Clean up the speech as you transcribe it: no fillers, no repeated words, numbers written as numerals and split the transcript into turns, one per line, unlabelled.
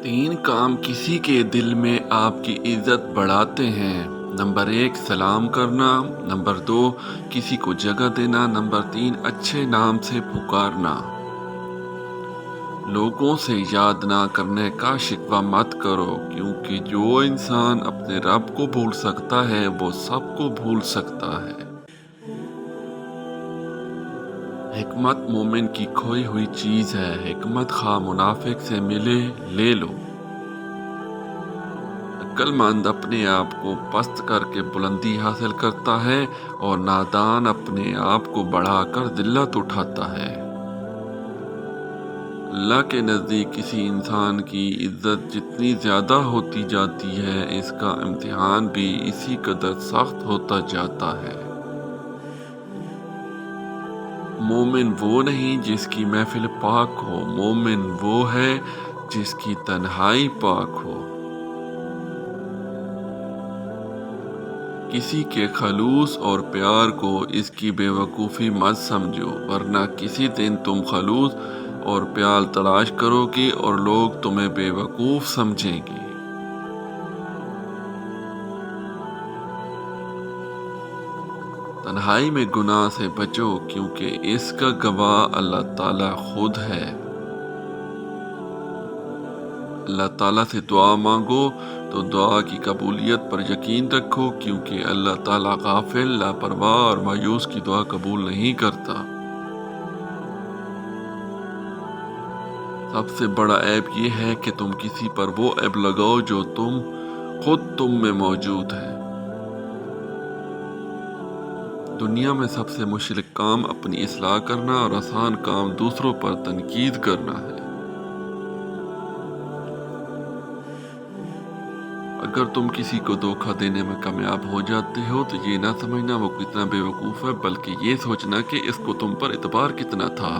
تین کام کسی کے دل میں آپ کی عزت بڑھاتے ہیں۔ نمبر 1 سلام کرنا، نمبر 2 کسی کو جگہ دینا، نمبر 3 اچھے نام سے پکارنا۔ لوگوں سے یاد نہ کرنے کا شکوہ مت کرو، کیونکہ جو انسان اپنے رب کو بھول سکتا ہے وہ سب کو بھول سکتا ہے۔ حکمت مومن کی کھوئی ہوئی چیز ہے، حکمت خواہ منافق سے ملے لے لو۔ عقل مند اپنے آپ کو پست کر کے بلندی حاصل کرتا ہے اور نادان اپنے آپ کو بڑھا کر ذلت اٹھاتا ہے۔ اللہ کے نزدیک کسی انسان کی عزت جتنی زیادہ ہوتی جاتی ہے، اس کا امتحان بھی اسی قدر سخت ہوتا جاتا ہے۔ مومن وہ نہیں جس کی محفل پاک ہو، مومن وہ ہے جس کی تنہائی پاک ہو۔ کسی کے خلوص اور پیار کو اس کی بے وقوفی مت سمجھو، ورنہ کسی دن تم خلوص اور پیار تلاش کرو گے اور لوگ تمہیں بے وقوف سمجھیں گے۔ تنہائی میں گناہ سے بچو، کیونکہ اس کا گواہ اللہ تعالیٰ خود ہے۔ اللہ تعالیٰ سے دعا مانگو تو دعا کی قبولیت پر یقین رکھو، کیونکہ اللہ تعالیٰ غافل، لاپرواہ اور مایوس کی دعا قبول نہیں کرتا۔ سب سے بڑا عیب یہ ہے کہ تم کسی پر وہ عیب لگاؤ جو خود تم میں موجود ہے۔ دنیا میں سب سے مشکل کام اپنی اصلاح کرنا اور آسان کام دوسروں پر تنقید کرنا ہے۔ اگر تم کسی کو دھوکہ دینے میں کامیاب ہو جاتے ہو تو یہ نہ سمجھنا وہ کتنا بے وقوف ہے، بلکہ یہ سوچنا کہ اس کو تم پر اعتبار کتنا تھا۔